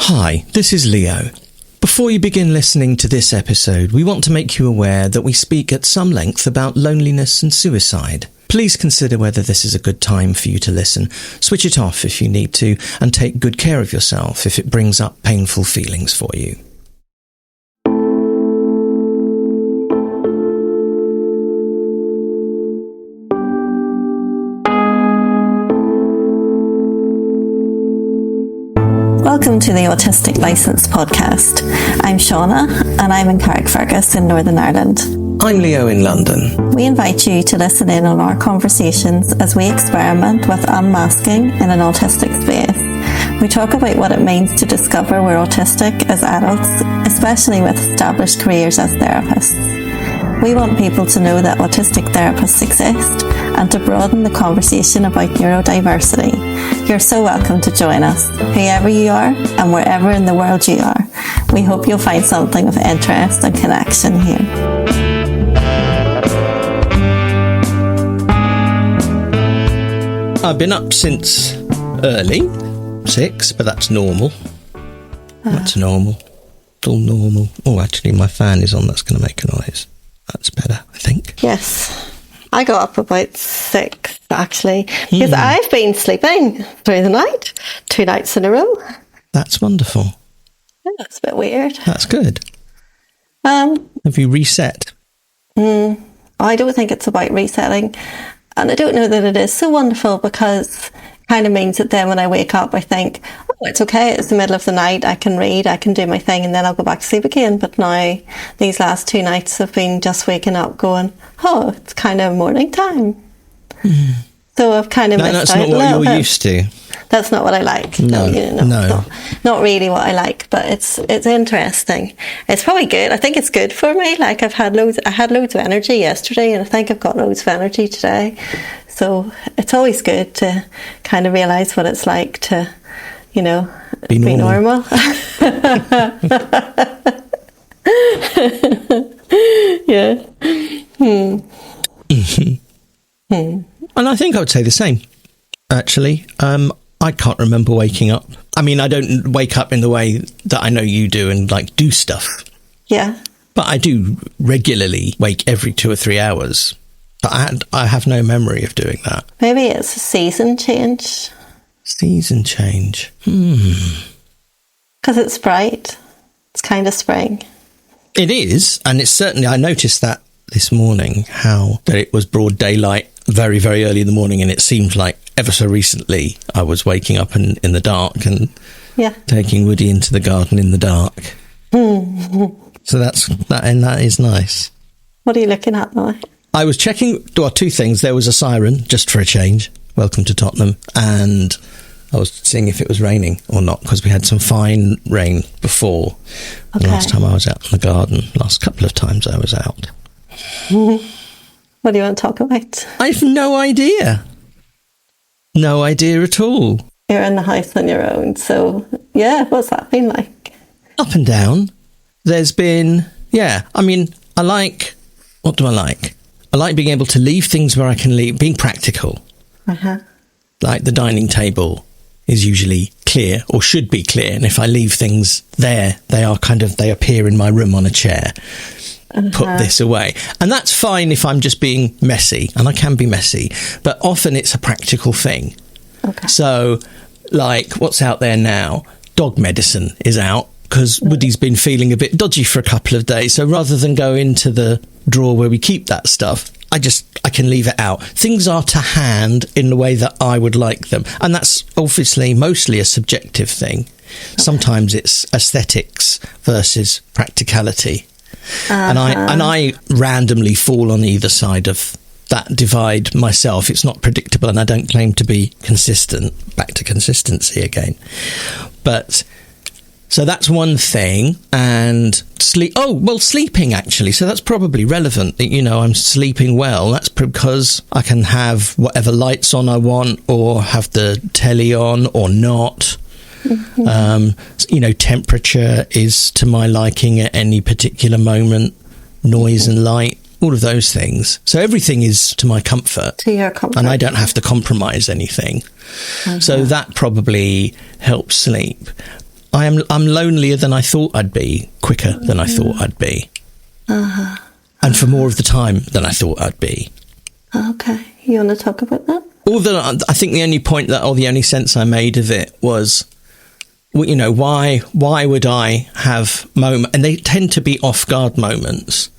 Hi, this is Leo. Before you begin listening to this episode, we want to make you aware that we speak at some length about loneliness and suicide. Please consider whether this is a good time for you to listen. Switch it off if you need to, and take good care of yourself if it brings up painful feelings for you. Welcome to the Autistic Licensed Podcast. I'm Shauna and I'm in Carrickfergus in Northern Ireland. I'm Leo in London. We invite you to listen in on our conversations as we experiment with unmasking in an autistic space. We talk about what it means to discover we're autistic as adults, especially with established careers as therapists. We want people to know that autistic therapists exist and to broaden the conversation about neurodiversity. You're so welcome to join us, whoever you are and wherever in the world you are. We hope you'll find something of interest and connection here. I've been up since early, 6, but that's normal. That's normal. It's all normal. Oh, actually, my fan is on. That's going to make a noise. That's better, I think. Yes. I got up about 6, actually, because I've been sleeping through the night, 2 nights in a row. That's wonderful. Yeah, that's a bit weird. That's good. Have you reset? I don't think it's about resetting. And I don't know that it is so wonderful because it kind of means that then when I wake up, I think, oh, it's okay. It's the middle of the night. I can read, I can do my thing, and then I'll go back to sleep again. But now these last 2 nights have been just waking up going, oh, it's kind of morning time. So I've kind of missed out. That's not what you're used to. That's not what I like. No. Not really what I like, but it's interesting. It's probably good. I think it's good for me. Like I had loads of energy yesterday, and I think I've got loads of energy today. So it's always good to kind of realise what it's like to, be normal. Yeah. And I think I would say the same, actually. I can't remember waking up. I mean, I don't wake up in the way that I know you do and do stuff. Yeah. But I do regularly wake every 2 or 3 hours. But I have no memory of doing that. Maybe it's a season change. Season change. Because it's bright. It's kind of spring. It is. And it's certainly, I noticed that this morning, that it was broad daylight very, very early in the morning, and it seemed like ever so recently I was waking up in the dark and taking Woody into the garden in the dark. So that is nice. What are you looking at now? I was checking, 2 things. There was a siren, just for a change. Welcome to Tottenham. And I was seeing if it was raining or not, because we had some fine rain before. Okay. The last time I was out in the garden, last couple of times I was out. What do you want to talk about? I've no idea. No idea at all. You're in the house on your own, so what's that been like? Up and down. There's been, I mean, what do I like? I like being able to leave things where I can leave, being practical. Like the dining table is usually clear, or should be clear, and if I leave things there, they appear in my room on a chair. Put this away. And that's fine if I'm just being messy, and I can be messy, but often it's a practical thing. Okay. So, what's out there now? Dog medicine is out, because Woody's been feeling a bit dodgy for a couple of days, so rather than go into the drawer where we keep that stuff, I can leave it out. Things are to hand in the way that I would like them, and that's obviously mostly a subjective thing. Okay. Sometimes it's aesthetics versus practicality. And I randomly fall on either side of that divide myself. It's not predictable, and I don't claim to be consistent. Back to consistency again. But so that's one thing. And sleeping actually. So that's probably relevant. I'm sleeping well. That's because I can have whatever lights on I want, or have the telly on or not. Temperature is to my liking at any particular moment, noise and light, all of those things. So everything is to my comfort. To your comfort. And I don't have to compromise anything. So that probably helps sleep. I'm lonelier than I thought I'd be, quicker than I thought I'd be. And for more of the time than I thought I'd be. Okay. You want to talk about that? Although I think the only point or the only sense I made of it was, you know, why would I have moments, and they tend to be off-guard moments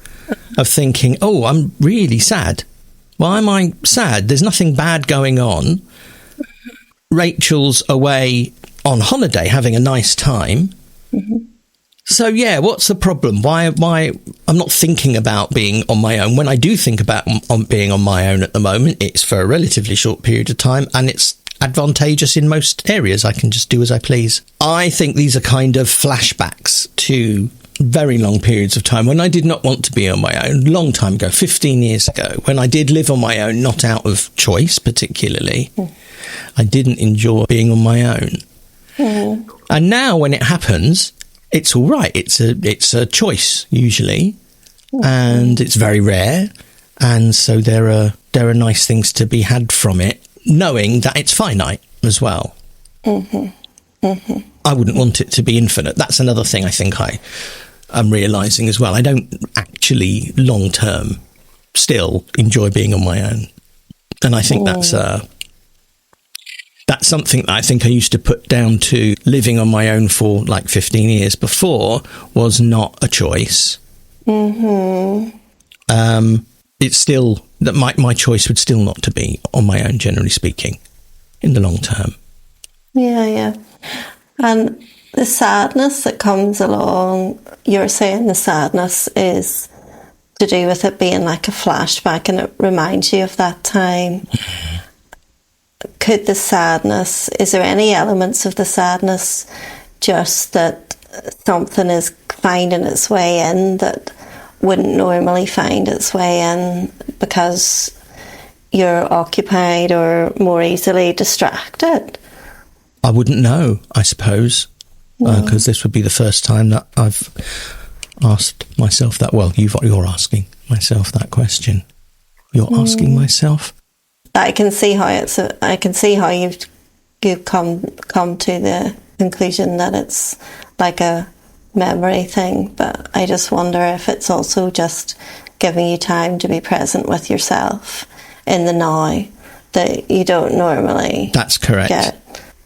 of thinking, oh, I'm really sad. Why am I sad? There's nothing bad going on. Rachel's away on holiday having a nice time. So, yeah, what's the problem? Why I'm not thinking about being on my own. When I do think about being on my own at the moment, it's for a relatively short period of time, and it's advantageous in most areas. I can just do as I please. I think these are kind of flashbacks to very long periods of time when I did not want to be on my own. Long time ago, 15 years ago, when I did live on my own, not out of choice particularly. I didn't enjoy being on my own. And now when it happens, it's all right. It's a choice usually, and it's very rare. And so there are nice things to be had from it, knowing that it's finite as well. I wouldn't want it to be infinite. That's another thing I think I'm realising as well. I don't actually long term still enjoy being on my own, and I think that's something that I think I used to put down to living on my own for like 15 years before was not a choice. It's still that my choice would still not to be on my own, generally speaking, in the long term. Yeah. And the sadness that comes along, you're saying the sadness is to do with it being like a flashback and it reminds you of that time. Could the sadness, is there any elements of the sadness just that something is finding its way in that wouldn't normally find its way in because you're occupied or more easily distracted? I wouldn't know, I suppose, because this would be the first time that I've asked myself that. Well, you're asking myself that question. You're asking myself. I can see how you've come to the conclusion that it's like a memory thing, but I just wonder if it's also just giving you time to be present with yourself in the now that you don't normally. That's correct. Get.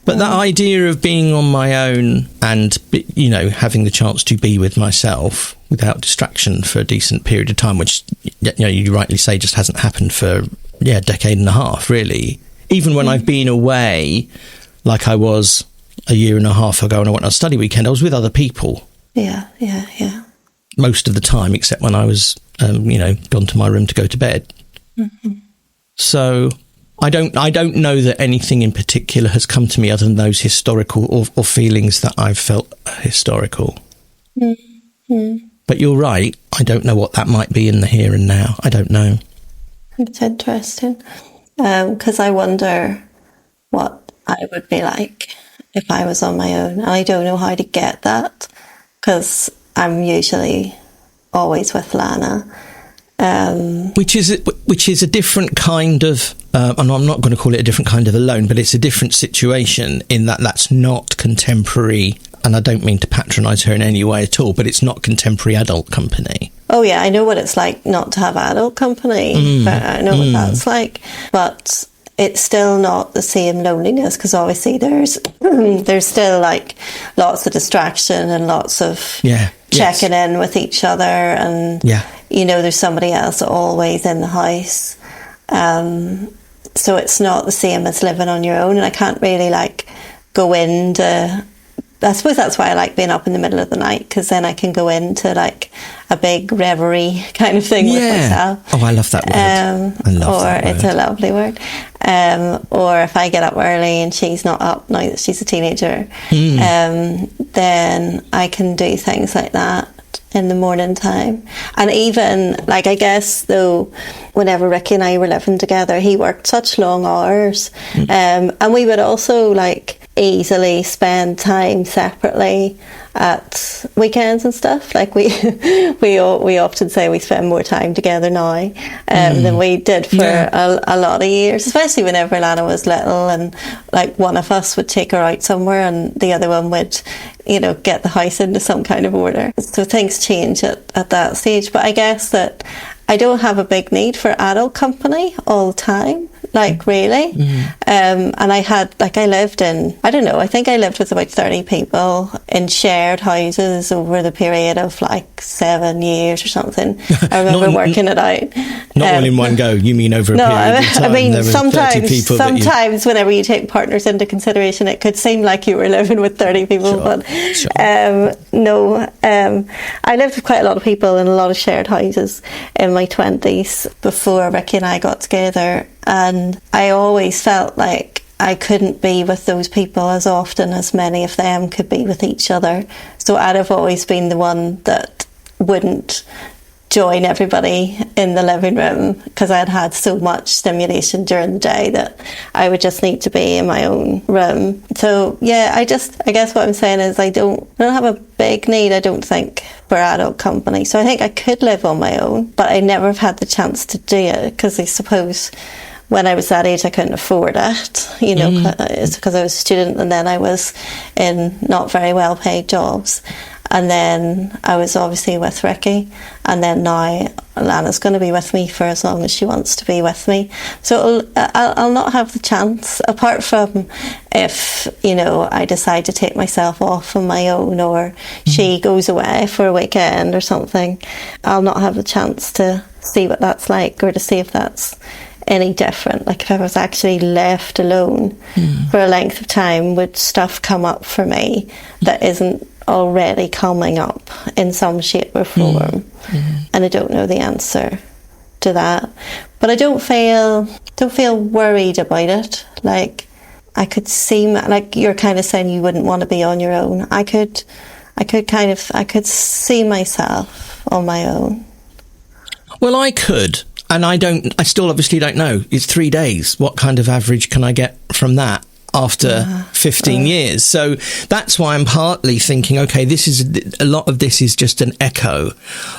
But that idea of being on my own and, you know, having the chance to be with myself without distraction for a decent period of time, which, you know, you rightly say just hasn't happened for, a decade and a half, really. Even when I've been away, like I was a year and a half ago and I went on a study weekend, I was with other people. Yeah. Most of the time, except when I was, gone to my room to go to bed. So I don't know that anything in particular has come to me other than those historical or feelings that I've felt historical. But you're right. I don't know what that might be in the here and now. I don't know. It's interesting because I wonder what I would be like if I was on my own. And I don't know how to get that because I'm usually always with Lana. Which is a different kind of, and I'm not going to call it a different kind of alone, but it's a different situation in that that's not contemporary, and I don't mean to patronise her in any way at all, but it's not contemporary adult company. Oh yeah, I know what it's like not to have adult company. I know what that's like, but it's still not the same loneliness because obviously there's still like lots of distraction and lots of checking in with each other and there's somebody else always in the house, so it's not the same as living on your own, and I can't really like go into, I suppose that's why I like being up in the middle of the night, because then I can go into like a big reverie kind of thing with myself. Oh, I love that word. I love that word. It's a lovely word. Or if I get up early and she's not up now that she's a teenager, then I can do things like that in the morning time. And even like, I guess though, whenever Ricky and I were living together, he worked such long hours, and we would also like, easily spend time separately at weekends and stuff. Like we often say we spend more time together now than we did for a lot of years, especially whenever Lana was little, and like one of us would take her out somewhere and the other one would, you know, get the house into some kind of order. So things change at that stage. But I guess that I don't have a big need for adult company all the time, like really. And I lived in, I don't know, I think I lived with about 30 people in shared houses over the period of like 7 years or something. I remember working it out. Not all in one go, you mean over a period of time? I mean, sometimes whenever you take partners into consideration, it could seem like you were living with 30 people, but no. I lived with quite a lot of people in a lot of shared houses in my 20s before Ricky and I got together, and I always felt like I couldn't be with those people as often as many of them could be with each other. So I'd have always been the one that wouldn't join everybody in the living room because I'd had so much stimulation during the day that I would just need to be in my own room. So yeah, I guess what I'm saying is I don't have a big need, I don't think, for adult company. So I think I could live on my own, but I never have had the chance to do it because I suppose when I was that age I couldn't afford it, you know, it's because I was a student and then I was in not very well paid jobs. And then I was obviously with Ricky, and then now Lana's going to be with me for as long as she wants to be with me. So I'll not have the chance, apart from if, you know, I decide to take myself off on my own, or she goes away for a weekend or something. I'll not have the chance to see what that's like, or to see if that's any different. Like if I was actually left alone for a length of time, would stuff come up for me that isn't already coming up in some shape or form? And I don't know the answer to that, but I don't feel worried about it. Like I could see, like you're kind of saying you wouldn't want to be on your own. I could see myself on my own. Well, I could, and I still obviously don't know. It's 3 days. What kind of average can I get from that after 15 years? So that's why I'm partly thinking, okay, a lot of this is just an echo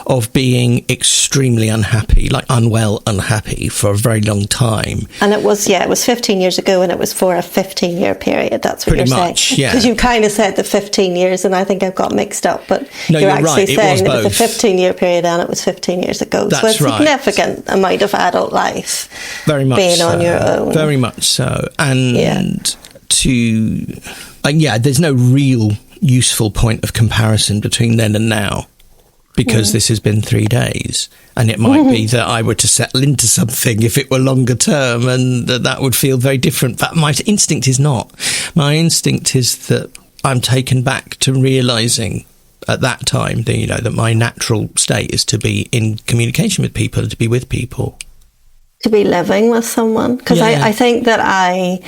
of being extremely unhappy, like unhappy for a very long time. And it was 15 years ago, and it was for a 15-year period. That's what you're saying. Yeah. Because you kind of said the 15 years, and I think I've got mixed up, but no, you're actually right. Saying it was a 15-year period and it was 15 years ago. That's so it's a significant amount of adult life. Very much being so. On your own. Very much so. And there's no real useful point of comparison between then and now, because this has been 3 days, and it might be that I were to settle into something if it were longer term, and that would feel very different. But my instinct is not. My instinct is that I'm taken back to realising at that time that my natural state is to be in communication with people, to be with people. To be living with someone. Because I think that I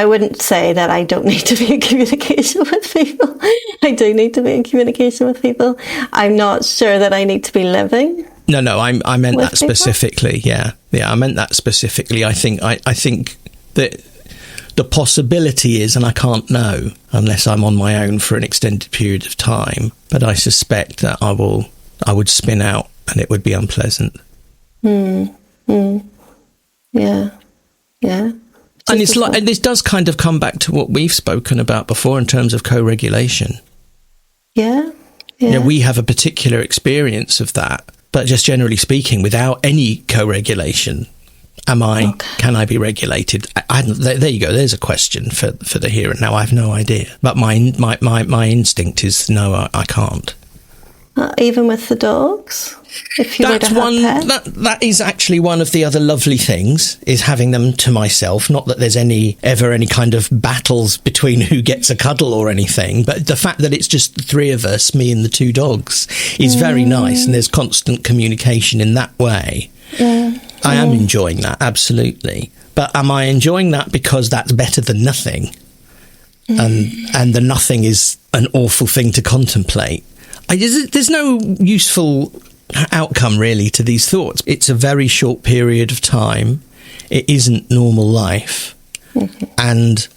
wouldn't say that I don't need to be in communication with people. I do need to be in communication with people. I'm not sure that I need to be living. No, I meant that specifically. Yeah, I meant that specifically. I think that the possibility is, and I can't know unless I'm on my own for an extended period of time, but I suspect that I would spin out and it would be unpleasant. Yeah. And it's like, and this does kind of come back to what we've spoken about before in terms of co-regulation. Yeah. We have a particular experience of that, but just generally speaking, without any co-regulation, can I be regulated? There you go. There's a question for the here and now. I have no idea, but my instinct is no, I can't. Even with the dogs? If you were to have pets? That is actually one of the other lovely things, is having them to myself. Not that there's ever any kind of battles between who gets a cuddle or anything, but the fact that it's just the three of us, me and the two dogs, is very nice, and there's constant communication in that way. I am enjoying that, absolutely. But am I enjoying that because that's better than nothing? And the nothing is an awful thing to contemplate. There's no useful outcome really to these thoughts. It's a very short period of time. It isn't normal life. And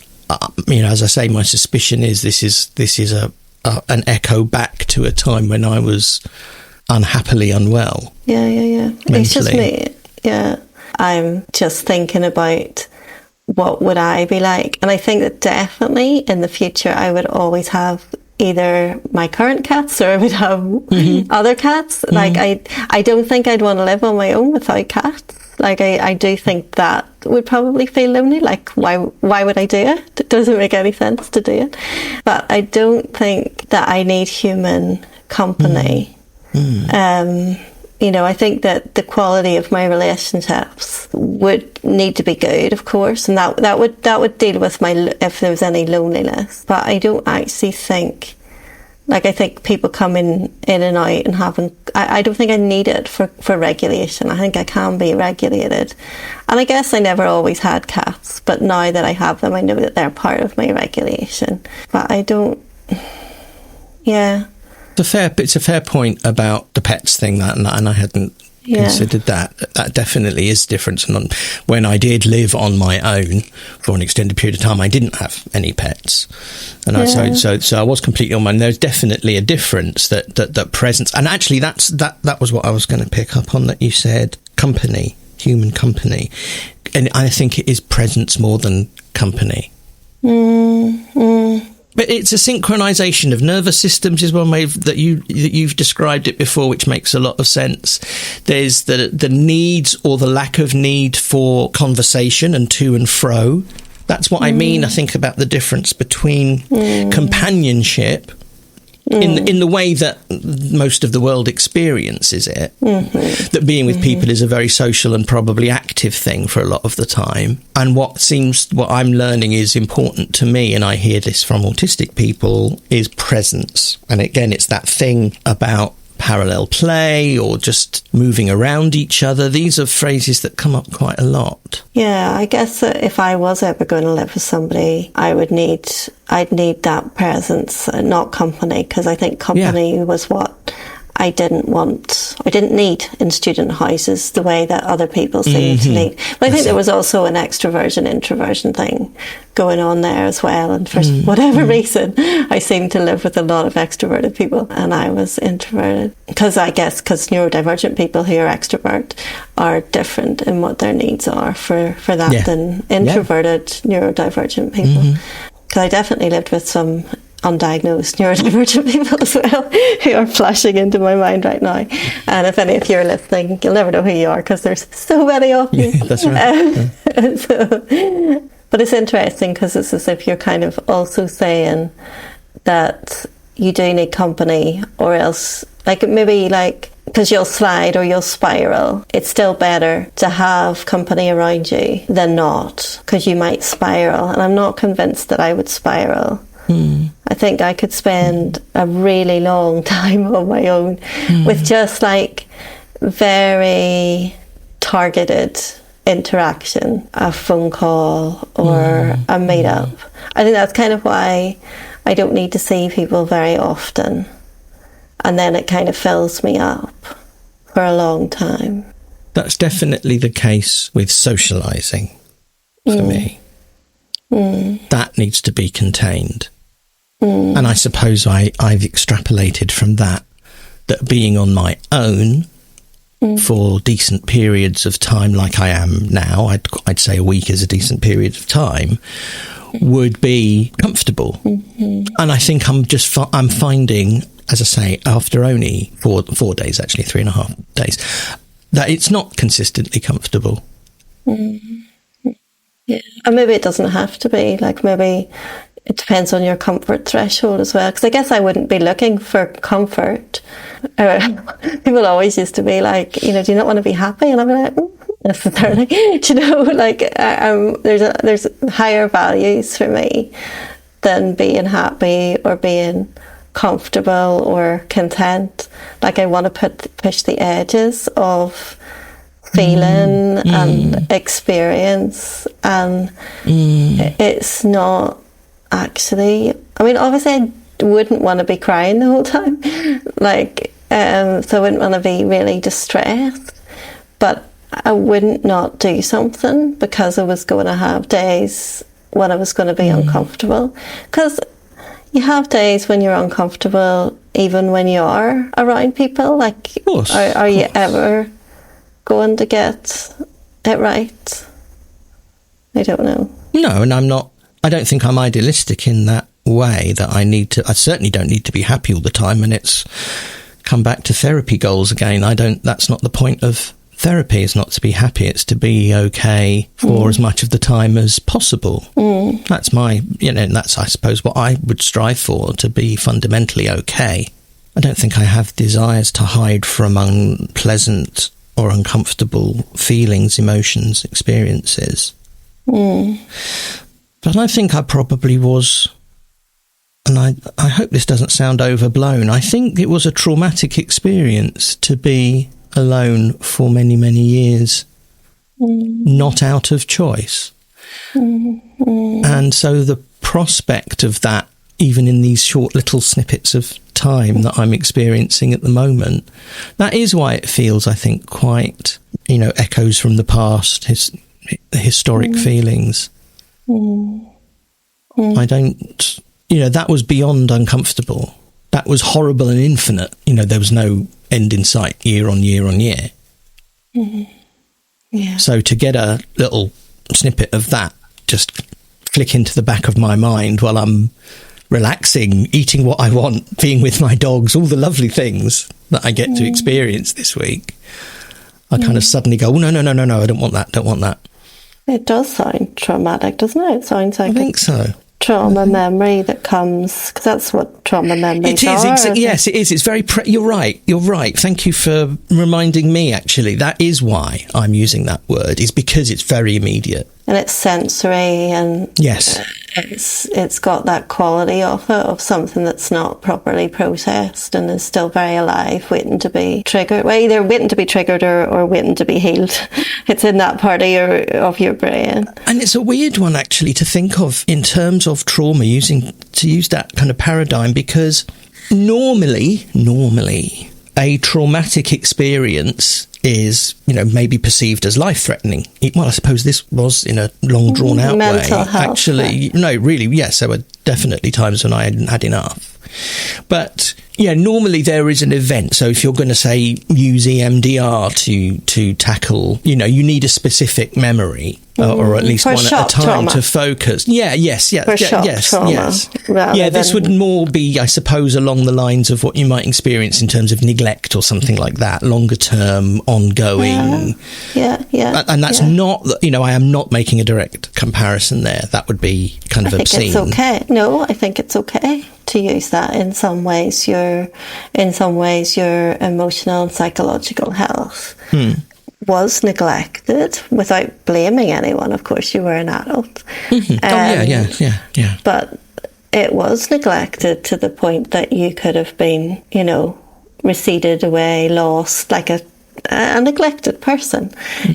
as I say, my suspicion is this is an echo back to a time when I was unhappily unwell. Yeah. Mentally. It's just me. Yeah. I'm just thinking about what would I be like. And I think that definitely in the future I would always have either my current cats or I would have other cats. Like I don't think I'd want to live on my own without cats. Like I do think that would probably feel lonely. Like why would I do it? It doesn't make any sense to do it. But I don't think that I need human company. I think that the quality of my relationships would need to be good, of course, and that would deal with if there was any loneliness. But I don't actually think, I think people coming in and out and having, I don't think I need it for regulation. I think I can be regulated. And I guess I never always had cats, but now that I have them, I know that they're part of my regulation. But I don't, yeah. It's a fair point about the pets thing, and I hadn't considered that. That definitely is different. And when I did live on my own for an extended period of time, I didn't have any pets, and so I was completely on my own. There's definitely a difference that presence, and actually that was what I was going to pick up on. That you said company, human company, and I think it is presence more than company. But it's a synchronization of nervous systems is one way that you've described it before, which makes a lot of sense. There's the needs or the lack of need for conversation and to and fro. That's what I mean, I think, about the difference between companionship in the way that most of the world experiences it. That being with people is a very social and probably active thing for a lot of the time. And what I'm learning is important to me, and I hear this from autistic people, is presence. And again, it's that thing about parallel play or just moving around each other. These are phrases that come up quite a lot. Yeah, I guess that if I was ever going to live with somebody, I'd need that presence, not company, because I think company was what I didn't need in student houses the way that other people seem to need. But I think there was also an extroversion, introversion thing going on there as well. And for whatever reason, I seemed to live with a lot of extroverted people and I was introverted. Because neurodivergent people who are extrovert are different in what their needs are for that than introverted neurodivergent people. Because I definitely lived with some undiagnosed neurodivergent people as well who are flashing into my mind right now. And if any of you are listening, you'll never know who you are because there's so many of you. Yeah, that's right. But it's interesting because it's as if you're kind of also saying that you do need company, or else because you'll slide or you'll spiral, it's still better to have company around you than not, because you might spiral. And I'm not convinced that I would spiral. I think I could spend a really long time on my own with just very targeted interaction, a phone call or a meetup. I think that's kind of why I don't need to see people very often. And then it kind of fills me up for a long time. That's definitely the case with socialising for me. That needs to be contained. And I suppose I've extrapolated from that being on my own for decent periods of time, like I am now, I'd say a week is a decent period of time, would be comfortable. And I think I'm finding, as I say, after only 4 days, actually 3.5 days, that it's not consistently comfortable. Yeah, and maybe it doesn't have to be. Maybe it depends on your comfort threshold as well. Because I guess I wouldn't be looking for comfort. People always used to be like, do you not want to be happy? And I'm like, necessarily. There's higher values for me than being happy or being comfortable or content. I want to push the edges of feeling and experience, and it's not actually, obviously I wouldn't want to be crying the whole time, so I wouldn't want to be really distressed, but I wouldn't not do something because I was going to have days when I was going to be uncomfortable. Because you have days when you're uncomfortable, even when you are around people. Like, of course, are you ever going to get it right? I don't know. No, and I don't think I'm idealistic in that way, that I certainly don't need to be happy all the time, and it's come back to therapy goals again. That's not the point of therapy, is not to be happy, it's to be okay for as much of the time as possible. That's that's, I suppose, what I would strive for, to be fundamentally okay. I don't think I have desires to hide from unpleasant or uncomfortable feelings, emotions, experiences. But I think I probably was, and I hope this doesn't sound overblown, I think it was a traumatic experience to be alone for many, many years, not out of choice. And so the prospect of that, even in these short little snippets of time that I'm experiencing at the moment, that is why it feels, I think, quite, echoes from the past, historic feelings. I don't, that was beyond uncomfortable. That was horrible and infinite. There was no end in sight, year on year on year. Yeah. So to get a little snippet of that just flick into the back of my mind while I'm relaxing, eating what I want, being with my dogs, all the lovely things that I get to experience this week, I kind of suddenly go, oh, no, I don't want that. It does sound traumatic, doesn't it? It sounds like I think so. Trauma memory that comes, because that's what trauma memories are. Yes, it is. It's very, you're right. Thank you for reminding me, actually. That is why I'm using that word, is because it's very immediate. And it's sensory, and yes, it's got that quality of it, of something that's not properly processed and is still very alive, waiting to be triggered. Well, either waiting to be triggered or waiting to be healed. It's in that part of your brain. And it's a weird one, actually, to think of in terms of trauma, to use that kind of paradigm, because normally a traumatic experience is, maybe perceived as life-threatening. Well, I suppose this was in a long, drawn-out way. Mental health. Actually, no, really, yes, there were definitely times when I hadn't had enough. But, yeah, normally there is an event. So if you're going to, say, use EMDR to tackle, you need a specific memory. Or at least one at a time trauma. To focus. Yes. Trauma, yeah, this would more be, I suppose, along the lines of what you might experience in terms of neglect or something like that, longer term, ongoing. Yeah. And that's not, I am not making a direct comparison there. That would be kind of obscene. I think it's okay. No, I think it's okay to use that. In some ways, your emotional and psychological health was neglected, without blaming anyone. Of course, you were an adult. Yeah. But it was neglected to the point that you could have been, receded away, lost, like a neglected person,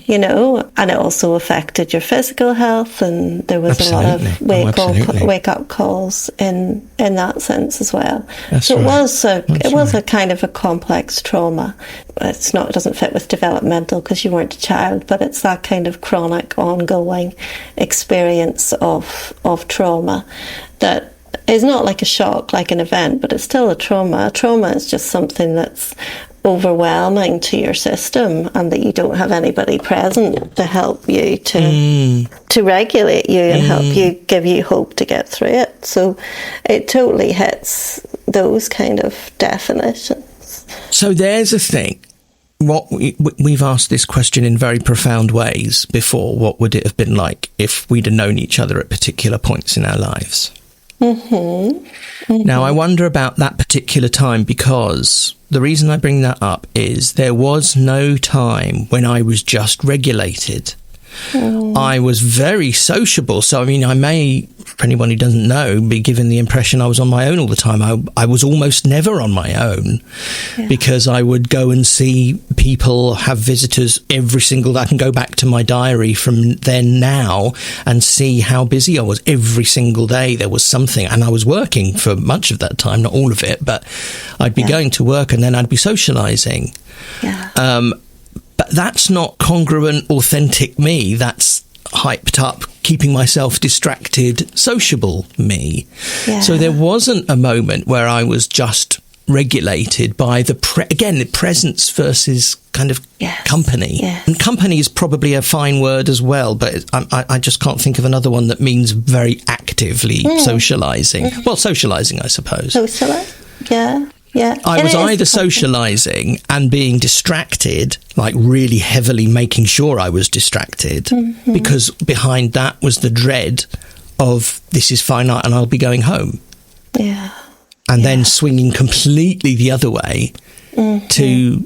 and it also affected your physical health, and there was a lot of wake up calls in that sense as well. So it was a kind of a complex trauma. It doesn't fit with developmental because you weren't a child, but it's that kind of chronic, ongoing experience of trauma that is not like a shock, like an event, but it's still a trauma. A trauma is just something that's overwhelming to your system, and that you don't have anybody present to help you to regulate you and help you, give you hope to get through it. So it totally hits those kind of definitions. So there's a thing. We've asked this question in very profound ways before. What would it have been like if we'd have known each other at particular points in our lives? Now, I wonder about that particular time, because the reason I bring that up is there was no time when I was just regulated. I was very sociable. So, I may, for anyone who doesn't know, be given the impression I was on my own all the time. I was almost never on my own, because I would go and see people, have visitors every single... I can go back to my diary from then now and see how busy I was. Every single day there was something, and I was working for much of that time, not all of it, but I'd be going to work and then I'd be socialising. But that's not congruent, authentic me. That's hyped up, keeping myself distracted, sociable me. Yeah. So there wasn't a moment where I was just regulated by the presence versus kind of company. Yes. And company is probably a fine word as well, but I just can't think of another one that means very actively socialising. Well, socialising, I suppose. Socialise? Yeah. Yeah. I was either socialising and being distracted, like really heavily making sure I was distracted, because behind that was the dread of this is finite and I'll be going home. Yeah. And then swinging completely the other way to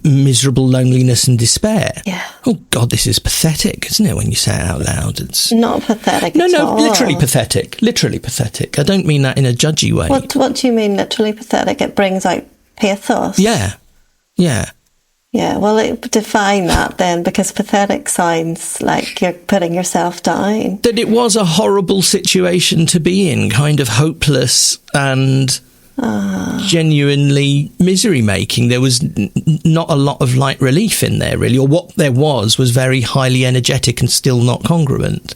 miserable loneliness and despair. Yeah. Oh, God, this is pathetic, isn't it, when you say it out loud? It's not pathetic No, at all. literally pathetic. Literally pathetic. I don't mean that in a judgy way. What do you mean literally pathetic? It brings out pathos. Yeah. Yeah. Yeah, well, define that then, because pathetic sounds like you're putting yourself down. That it was a horrible situation to be in, kind of hopeless and genuinely misery-making. There was not a lot of light relief in there, really, or what there was very highly energetic and still not congruent.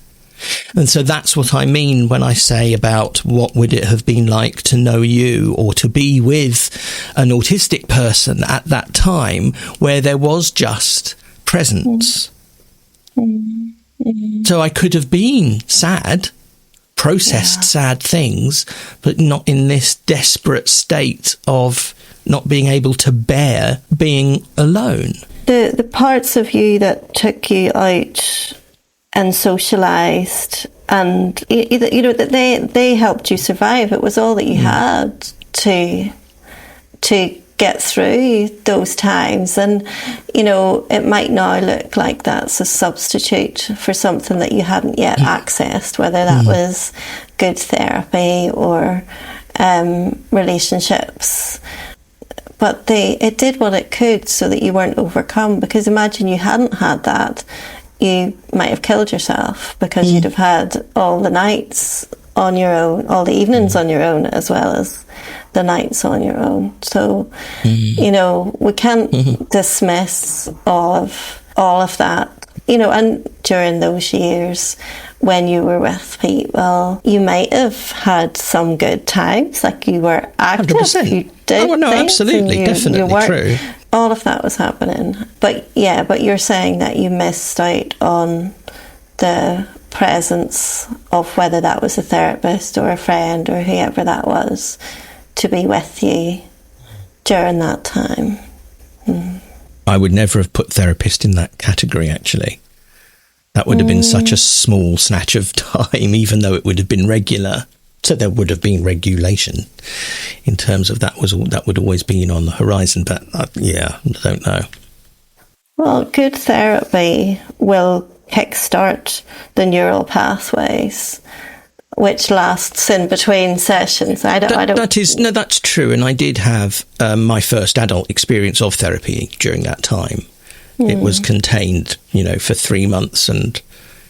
And so that's what I mean when I say about what would it have been like to know you or to be with an autistic person at that time where there was just presence. So I could have been sad, processed sad things, but not in this desperate state of not being able to bear being alone. The parts of you that took you out and socialised, and you know that they helped you survive. It was all that you had to get through those times. And you know, it might now look like that's a substitute for something that you hadn't yet accessed, whether that was good therapy or relationships. But it did what it could so that you weren't overcome. Because imagine you hadn't had that, you might have killed yourself, because you'd have had all the nights on your own, all the evenings on your own, as well as the nights on your own. So, you know, we can't dismiss all of that. You know, and during those years when you were with people, you might have had some good times, like you were active. 100%. You did no, absolutely, definitely true. All of that was happening. But you're saying that you missed out on the presence of whether that was a therapist or a friend or whoever that was to be with you during that time. I would never have put therapist in that category, actually. That would have been such a small snatch of time, even though it would have been regular. So there would have been regulation in terms of that would always be on the horizon. But I don't know. Well, good therapy will kickstart the neural pathways, which lasts in between sessions. That's true. And I did have my first adult experience of therapy during that time. It was contained, for 3 months,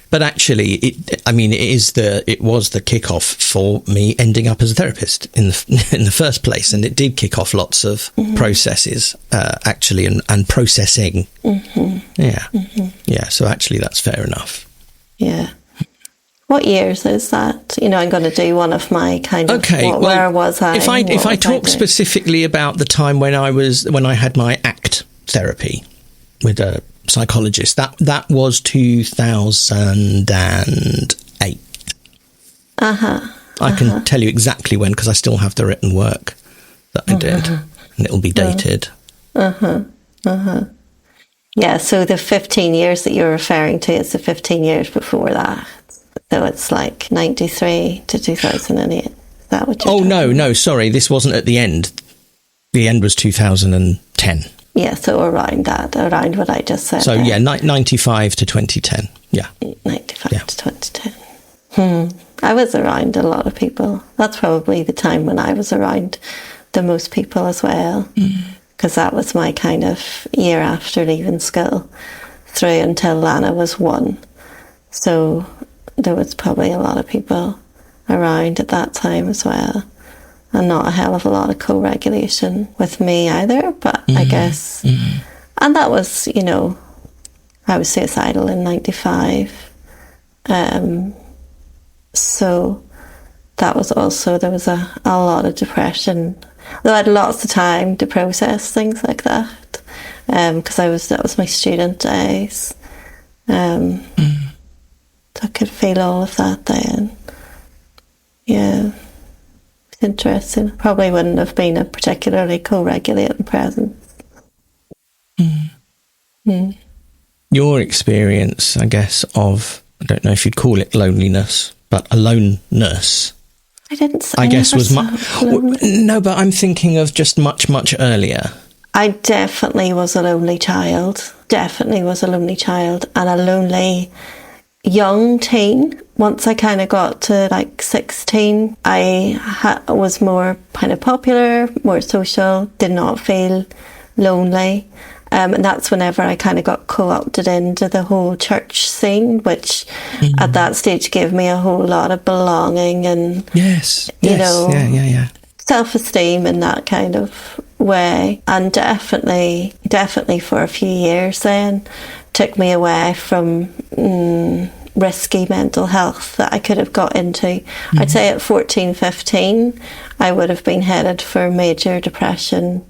but actually, it was the kickoff for me ending up as a therapist in the first place, and it did kick off lots of processes actually, and processing. So actually, that's fair enough. Yeah. What years is that? I'm going to do one of my kind of. Okay. Where was I? If I talk specifically about the time when I had my ACT therapy with a psychologist, that was 2008. I can tell you exactly when, because I still have the written work that I did, and it'll be dated. Yeah, so the 15 years that you're referring to is the 15 years before that. So it's like 93 to 2008. Is that what you're no, sorry, this wasn't at the end. The end was 2010. Yeah, so around what I just said. So, 95 to 2010. Yeah. 95 to 2010. I was around a lot of people. That's probably the time when I was around the most people as well. Because that was my kind of year after leaving school through until Lana was 1. So there was probably a lot of people around at that time as well. And not a hell of a lot of co-regulation with me either, but I guess... And that was, I was suicidal in 95. So that was also, there was a lot of depression. Though I had lots of time to process things like that, because that was my student days. So I could feel all of that then. Yeah, it's interesting. Probably wouldn't have been a particularly co-regulating presence. Your experience, I guess, of, I don't know if you'd call it loneliness, but aloneness. I guess was no, but I'm thinking of just much, much earlier. I definitely was a lonely child. Definitely was a lonely child, and a lonely young teen. Once I kind of got to like 16, I was more kind of popular, more social, did not feel lonely. And that's whenever I kind of got co-opted into the whole church scene, which at that stage gave me a whole lot of belonging and, you know, self-esteem in that kind of way. And definitely for a few years then, took me away from risky mental health that I could have got into. I'd say at 14, 15, I would have been headed for major depression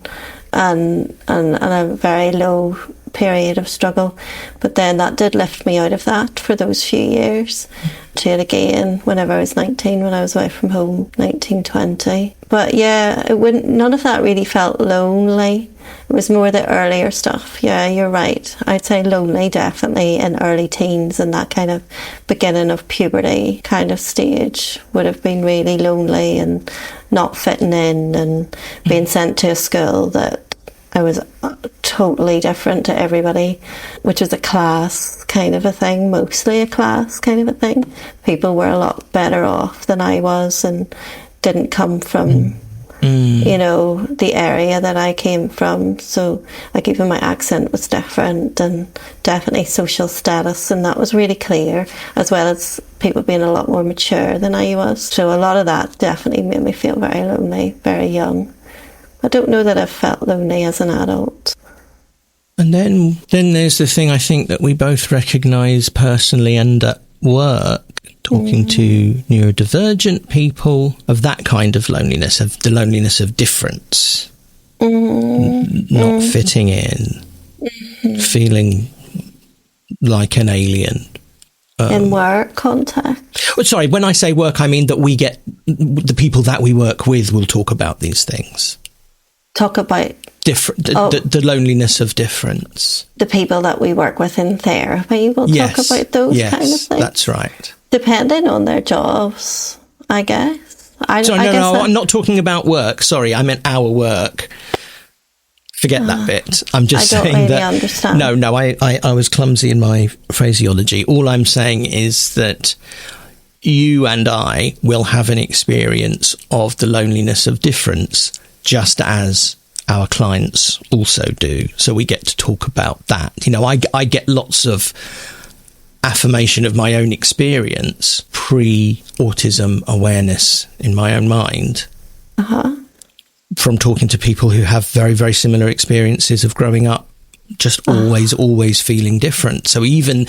and a very low period of struggle. But then that did lift me out of that for those few years, to it again whenever I was 19, when I was away from home, 19, 20. But yeah, none of that really felt lonely. It was more the earlier stuff. Yeah, you're right. I'd say lonely definitely in early teens, and that kind of beginning of puberty kind of stage would have been really lonely and not fitting in and being sent to a school that I was totally different to everybody, which was a class kind of a thing, mostly a class kind of a thing. People were a lot better off than I was and didn't come from you know, the area that I came from. So like even my accent was different, and definitely social status, and that was really clear, as well as people being a lot more mature than I was. So a lot of that definitely made me feel very lonely, very young. I don't know that I've felt lonely as an adult. And then there's the thing I think that we both recognise personally and at work, talking to neurodivergent people, of that kind of loneliness, of the loneliness of difference, not fitting in, feeling like an alien. In work context. Well, sorry, when I say work, I mean that we get, the people that we work with will talk about these things. Talk about the loneliness of difference. The people that we work with in therapy will talk about those kind of things. That's right. Depending on their jobs, I guess. I'm not talking about work. Sorry, I meant our work. Forget that bit. I'm just saying really that. Understand. No, I was clumsy in my phraseology. All I'm saying is that you and I will have an experience of the loneliness of difference, just as our clients also do. So we get to talk about that. You know, I get lots of affirmation of my own experience, pre-autism awareness in my own mind, from talking to people who have very, very similar experiences of growing up, just always feeling different. So even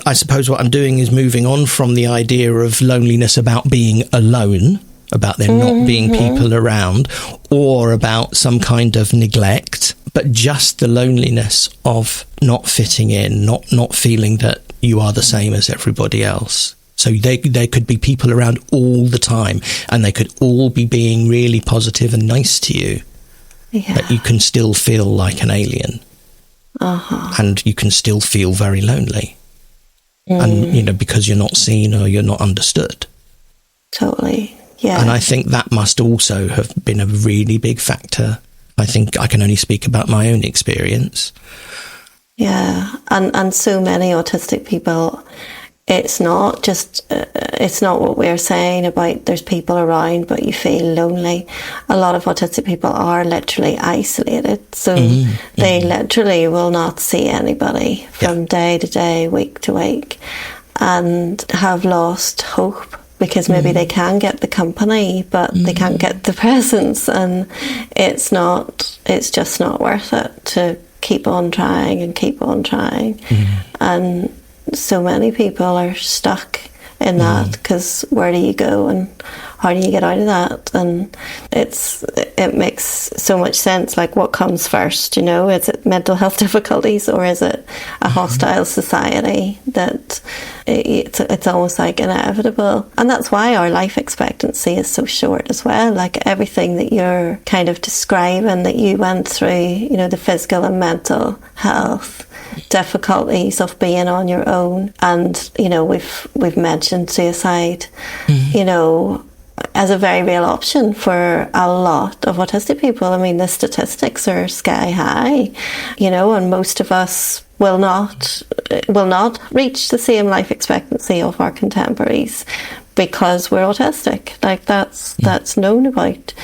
I suppose what I'm doing is moving on from the idea of loneliness about being alone, about there not being people around, or about some kind of neglect, but just the loneliness of not fitting in, not feeling that you are the same as everybody else. So there could be people around all the time, and they could all be being really positive and nice to you, but you can still feel like an alien, and you can still feel very lonely, and you know, because you're not seen or you're not understood. Totally. Yeah. And I think that must also have been a really big factor. I think I can only speak about my own experience. Yeah. And so many autistic people, it's not what we're saying about there's people around, but you feel lonely. A lot of autistic people are literally isolated. So they literally will not see anybody from day to day, week to week, and have lost hope. Because maybe they can get the company, but they can't get the presence, and it's just not worth it to keep on trying and keep on trying. And so many people are stuck in that, because where do you go and how do you get out of that? And it makes so much sense. Like, what comes first? You know, is it mental health difficulties, or is it a hostile society that it's almost like inevitable? And that's why our life expectancy is so short as well. Like, everything that you're kind of describing that you went through, you know, the physical and mental health difficulties of being on your own, and you know, we've mentioned suicide, you know, as a very real option for a lot of autistic people. I mean, the statistics are sky high, you know, and most of us will not reach the same life expectancy of our contemporaries because we're autistic. Like, that's known about,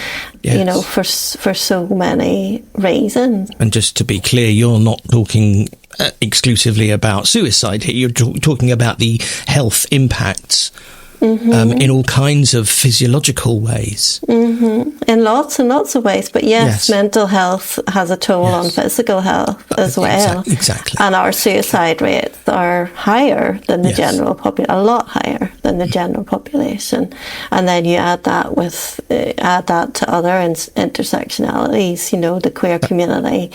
you know, for so many reasons. And just to be clear, you're not talking exclusively about suicide here. You're talking about the health impacts in all kinds of physiological ways. In lots and lots of ways. But yes, mental health has a toll on physical health as well. Exactly. And our suicide rates are higher than the general population, a lot higher than the general population. And then you add that to other intersectionalities, you know, the queer community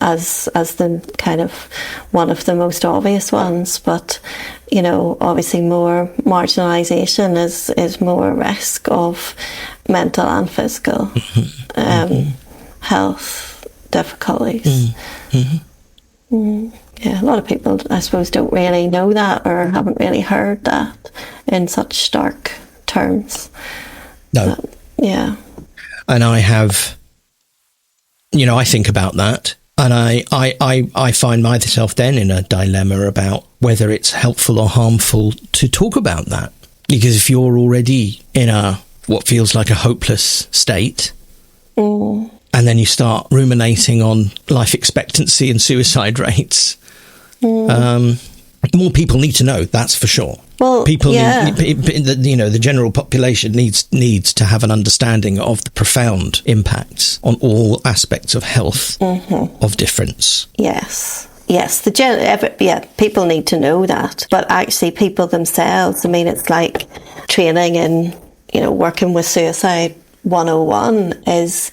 as the kind of one of the most obvious ones. But you know, obviously more marginalisation is more risk of mental and physical health difficulties. Yeah, a lot of people, I suppose, don't really know that or haven't really heard that in such stark terms. No. Yeah. And I have, you know, I think about that. And I find myself then in a dilemma about whether it's helpful or harmful to talk about that. Because if you're already in what feels like a hopeless state, and then you start ruminating on life expectancy and suicide rates, more people need to know, that's for sure. Well, people need, you know, the general population needs to have an understanding of the profound impacts on all aspects of health of difference. Yes, people need to know that. But actually, people themselves, I mean, it's like training in, you know, working with suicide 101 is,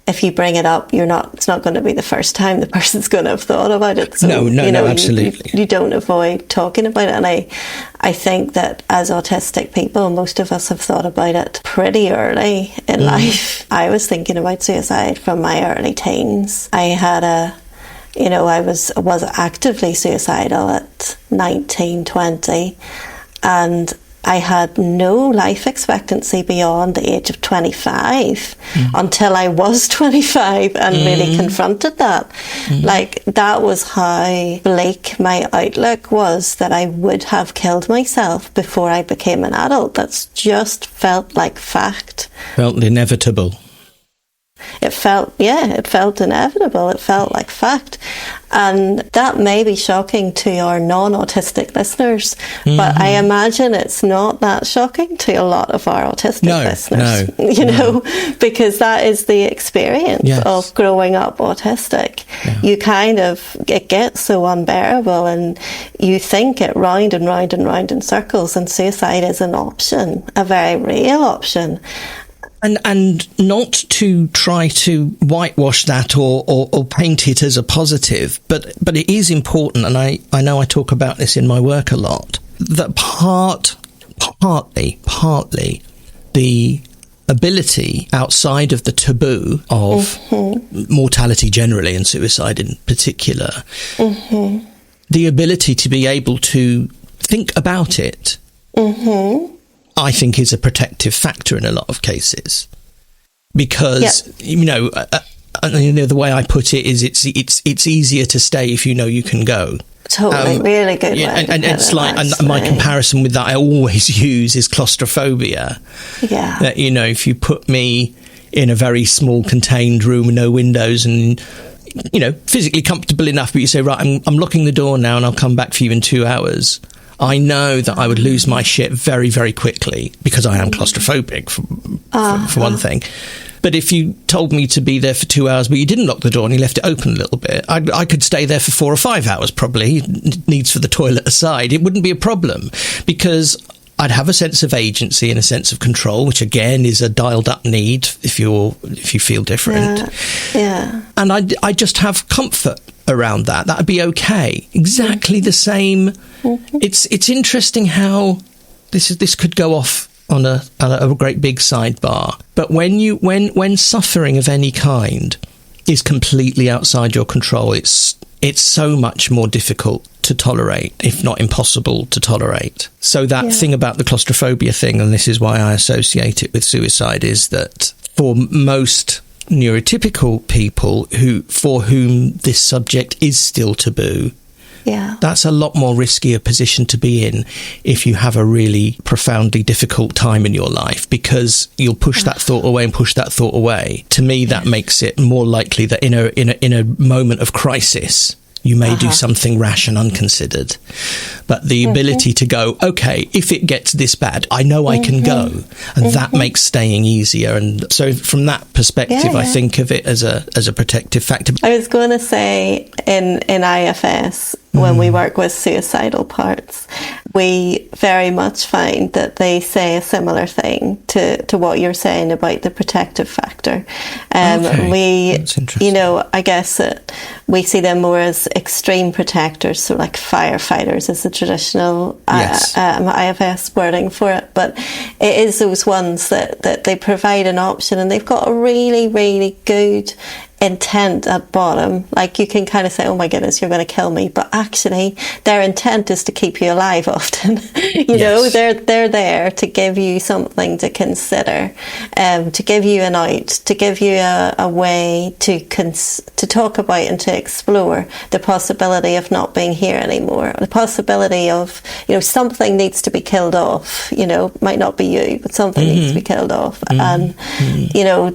if you bring it up, it's not going to be the first time the person's going to have thought about it. So, no, absolutely. You don't avoid talking about it. And I think that as autistic people, most of us have thought about it pretty early in life. I was thinking about suicide from my early teens. I had I was actively suicidal at 19, 20, and I had no life expectancy beyond the age of 25 until I was 25 and really confronted that. Like, that was how bleak my outlook was, that I would have killed myself before I became an adult. That's just felt like fact. Felt inevitable. It felt inevitable. It felt like fact. And that may be shocking to our non-autistic listeners, but I imagine it's not that shocking to a lot of our autistic listeners, you know, because that is the experience of growing up autistic. You it gets so unbearable, and you think it round and round and round in circles, and suicide is an option, a very real option. And not to try to whitewash that or paint it as a positive, but it is important, and I know I talk about this in my work a lot, that partly the ability outside of the taboo of mortality generally and suicide in particular, the ability to be able to think about it, I think is a protective factor in a lot of cases, because you know the way I put it is it's easier to stay if you know you can go. Totally, really good. And it's like, and my comparison with that I always use is claustrophobia. Yeah, that, you know, if you put me in a very small contained room with no windows and, you know, physically comfortable enough, but you say, right, I'm locking the door now and I'll come back for you in 2 hours. I know that I would lose my shit very, very quickly because I am claustrophobic, for one thing. But if you told me to be there for 2 hours, but you didn't lock the door and you left it open a little bit, I could stay there for 4 or 5 hours probably, needs for the toilet aside. It wouldn't be a problem because I'd have a sense of agency and a sense of control, which again is a dialed up need if you feel different. Yeah. And I just have comfort around that. That'd be okay. Exactly the same. Mm-hmm. It's interesting how this could go off on a great big sidebar. But when suffering of any kind is completely outside your control, it's so much more difficult to tolerate, if not impossible to tolerate. So that thing about the claustrophobia thing, and this is why I associate it with suicide, is that for most neurotypical people for whom this subject is still taboo, that's a lot more risky a position to be in if you have a really profoundly difficult time in your life, because you'll push that thought away and push that thought away. To me, that makes it more likely that in a moment of crisis, you may do something rash and unconsidered. But the ability to go, okay, if it gets this bad, I know I can go. And that makes staying easier. And so from that perspective, I think of it as a protective factor. I was going to say in IFS, when we work with suicidal parts, we very much find that they say a similar thing to what you're saying about the protective factor. That's interesting. I guess that we see them more as extreme protectors, so like firefighters is the traditional IFS wording for it. But it is those ones that they provide an option, and they've got a really, really good intent at bottom. Like, you can kind of say, oh my goodness, you're going to kill me, but actually their intent is to keep you alive often. you know, they're there to give you something to consider, to give you an out, to give you a way to talk about and to explore the possibility of not being here anymore, the possibility of, something needs to be killed off. Might not be you, but something needs to be killed off. And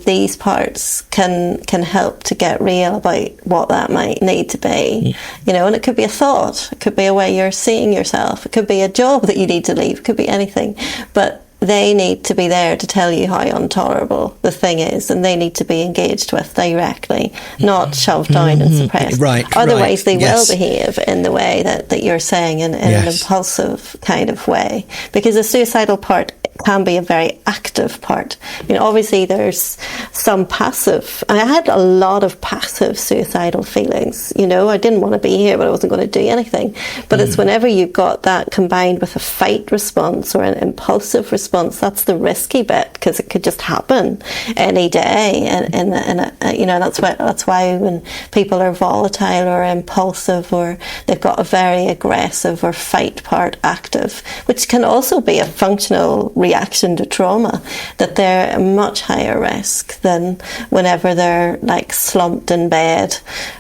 these parts can help to get real about what that might need to be, and it could be a thought, it could be a way you're seeing yourself, it could be a job that you need to leave, it could be anything, but they need to be there to tell you how intolerable the thing is, and they need to be engaged with directly, not shoved down and suppressed. Otherwise they will behave in the way that you're saying, in an impulsive kind of way, because a suicidal part can be a very active part. Obviously there's some passive, and I had a lot of passive suicidal feelings. I didn't want to be here, but I wasn't going to do anything. But it's whenever you've got that combined with a fight response or an impulsive response, that's the risky bit, because it could just happen any day. And that's why when people are volatile or impulsive, or they've got a very aggressive or fight part active, which can also be a functional reaction to trauma, that they're a much higher risk than whenever they're like slumped in bed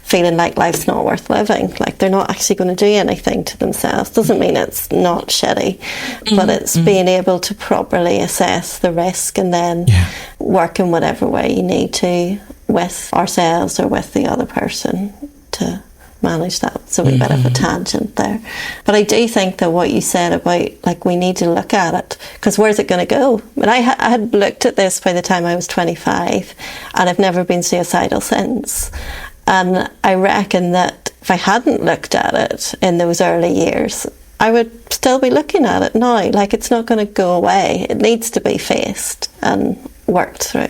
feeling like life's not worth living, like they're not actually going to do anything to themselves. Doesn't mean it's not shitty, but it's being able to properly assess the risk and then work in whatever way you need to with ourselves or with the other person to manage that. So we bit of a tangent there, but I do think that what you said about, like, we need to look at it, because where's it going to go? I had looked at this by the time I was 25, and I've never been suicidal since. And I reckon that if I hadn't looked at it in those early years, I would still be looking at it now. Like, it's not going to go away. It needs to be faced and worked through.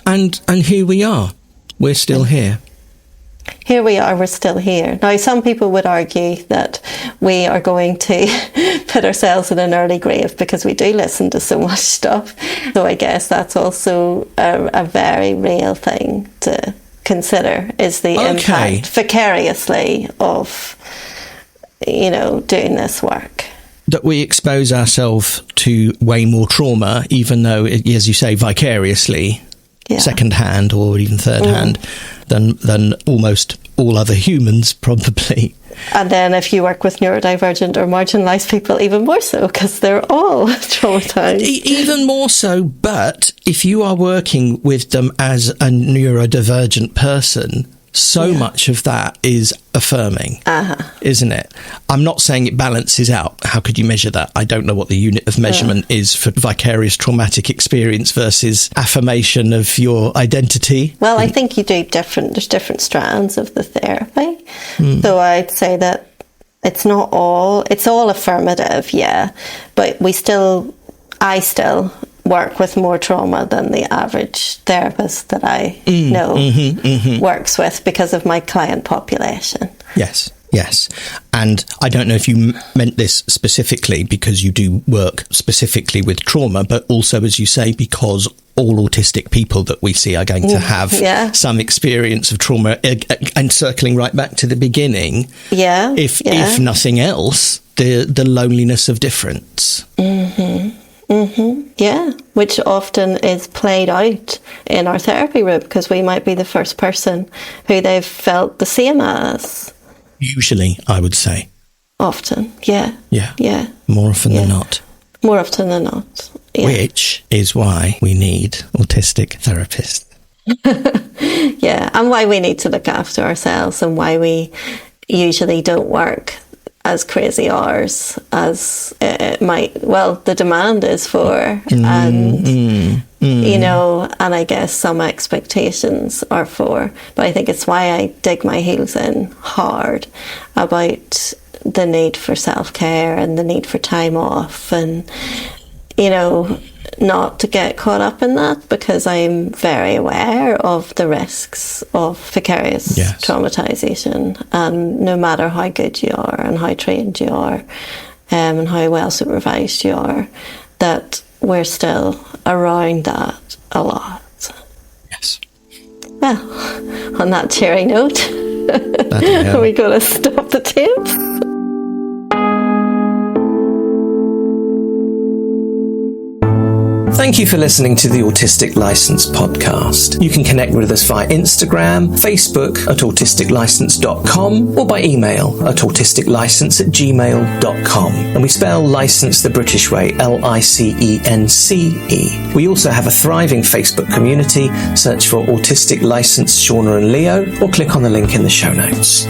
And here we are. We're still here. Here we are, we're still here. Now, some people would argue that we are going to put ourselves in an early grave because we do listen to so much stuff. So I guess that's also a very real thing to consider, is the impact vicariously of, doing this work. That we expose ourselves to way more trauma, even though, as you say, vicariously, second hand or even third hand, than almost all other humans, probably. And then if you work with neurodivergent or marginalised people, even more so, because they're all traumatised. Even more so, but if you are working with them as a neurodivergent person, So much of that is affirming, isn't it? I'm not saying it balances out. How could you measure that? I don't know what the unit of measurement is for vicarious traumatic experience versus affirmation of your identity. Well, I think you do there's different strands of the therapy. So I'd say that it's all affirmative, but I still work with more trauma than the average therapist that I know works with because of my client population. Yes. And I don't know if you meant this specifically because you do work specifically with trauma, but also, as you say, because all autistic people that we see are going to have some experience of trauma, and circling right back to the beginning, if nothing else, the loneliness of difference. Which often is played out in our therapy room because we might be the first person who they've felt the same as. Usually, I would say. Often, yeah. More often than not. More often than not. Yeah. Which is why we need autistic therapists. And why we need to look after ourselves and why we usually don't work as crazy hours as it might, the demand is for, and and I guess some expectations are for, but I think it's why I dig my heels in hard about the need for self-care and the need for time off, and not to get caught up in that, because I'm very aware of the risks of vicarious traumatisation, and no matter how good you are and how trained you are and how well supervised you are, that we're still around that a lot. Yes. Well, on that cheery note, are we going to stop the tape? Thank you for listening to the Autistic License podcast. You can connect with us via Instagram, Facebook at autisticlicense.com, or by email at autisticlicense@gmail.com. And we spell license the British way, LICENCE. We also have a thriving Facebook community. Search for Autistic License Shauna and Leo, or click on the link in the show notes.